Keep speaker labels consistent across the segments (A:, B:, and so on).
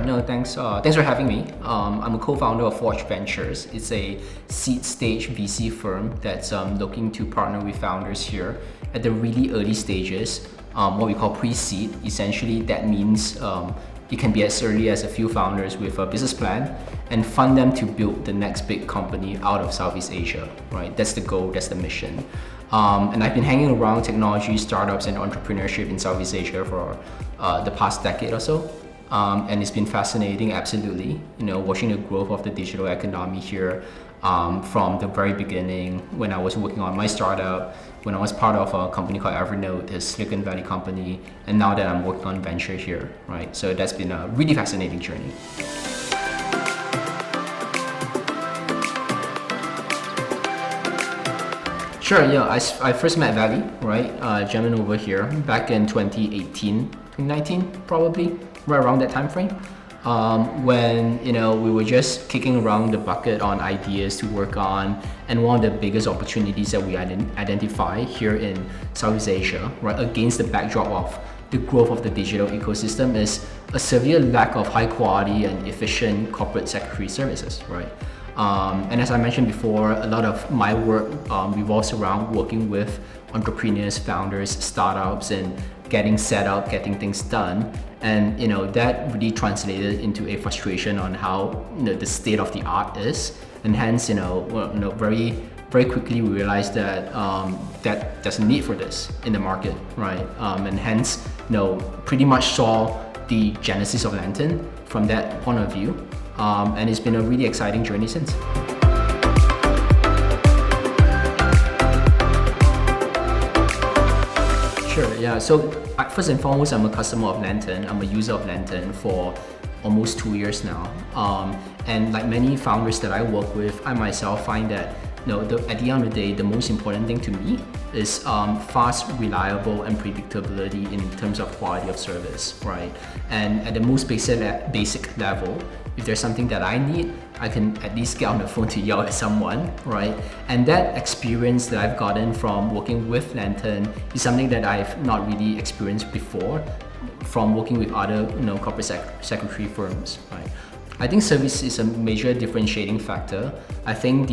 A: No, thanks. Thanks for having me. I'm a co-founder of Forge Ventures. It's a seed stage VC firm that's looking to partner with founders here at the really early stages, what we call pre-seed. Essentially, that means it can be as early as a few founders with a business plan and fund them to build the next big company out of Southeast Asia, right? That's the goal, that's the mission. And I've been hanging around technology, startups, and entrepreneurship in Southeast Asia for the past decade or so. And it's been fascinating, absolutely. Watching the growth of the digital economy here from the very beginning when I was working on my startup, when I was part of a company called Evernote, a Silicon Valley company, and now that I'm working on venture here, right? So that's been a really fascinating journey. Sure, yeah, I first met Valley, right? Gentleman over here back in 2018, 2019, probably, right around that time frame. When we were just kicking around the bucket on ideas to work on, and one of the biggest opportunities that we identify here in Southeast Asia, right, against the backdrop of the growth of the digital ecosystem, is a severe lack of high quality and efficient corporate secretary services, right? And as I mentioned before, a lot of my work revolves around working with entrepreneurs, founders, startups, and getting set up, getting things done. And that really translated into a frustration on how the state of the art is. And hence, very, very quickly we realized that that there's a need for this in the market, right? And hence, pretty much saw the genesis of Lantern from that point of view. And it's been a really exciting journey since. Sure, yeah. So first and foremost, I'm a customer of Lantern. I'm a user of Lantern for almost 2 years now. And like many founders that I work with, I myself find that at the end of the day, the most important thing to me is fast, reliable, and predictability in terms of quality of service, right? And at the most basic level, if there's something that I need, I can at least get on the phone to yell at someone, right? And that experience that I've gotten from working with Lantern is something that I've not really experienced before from working with other corporate secretary firms, right? I think service is a major differentiating factor. I think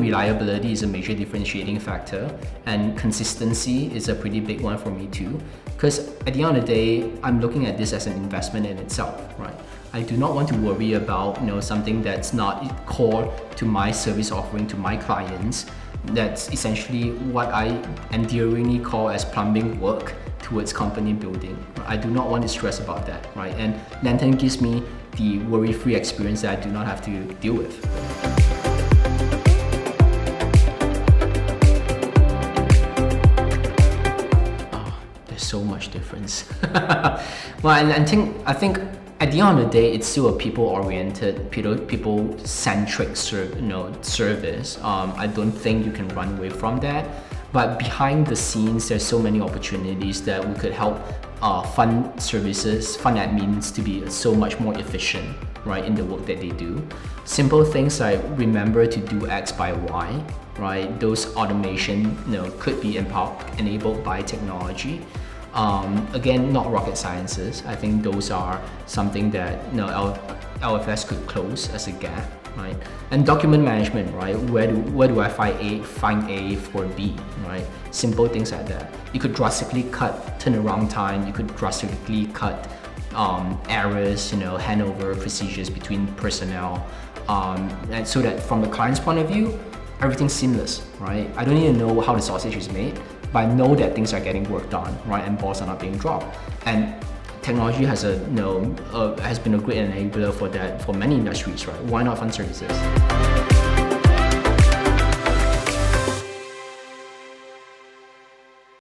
A: reliability is a major differentiating factor, and consistency is a pretty big one for me too. Because at the end of the day, I'm looking at this as an investment in itself, right? I do not want to worry about something that's not core to my service offering to my clients. That's essentially what I endearingly call as plumbing work towards company building. I do not want to stress about that, right? And Lantern gives me the worry-free experience that I do not have to deal with. There's so much difference. Well, and I think at the end of the day, it's still a people-oriented, people-centric service. I don't think you can run away from that. But behind the scenes, there's so many opportunities that we could help fund admins to be so much more efficient, right, in the work that they do. Simple things like remember to do X by Y, right? Those automation, could be enabled by technology. Again, not rocket sciences. I think those are something that LFS could close as a gap, right? And document management, right? Where do I find A for B, right? Simple things like that. You could drastically cut turnaround time. You could drastically cut errors, handover procedures between personnel, and so that from the client's point of view, everything's seamless, right? I don't need to know how the sausage is made, but I know that things are getting worked on, right? And balls are not being dropped. And technology has been a great enabler for that for many industries, right? Why not fund services?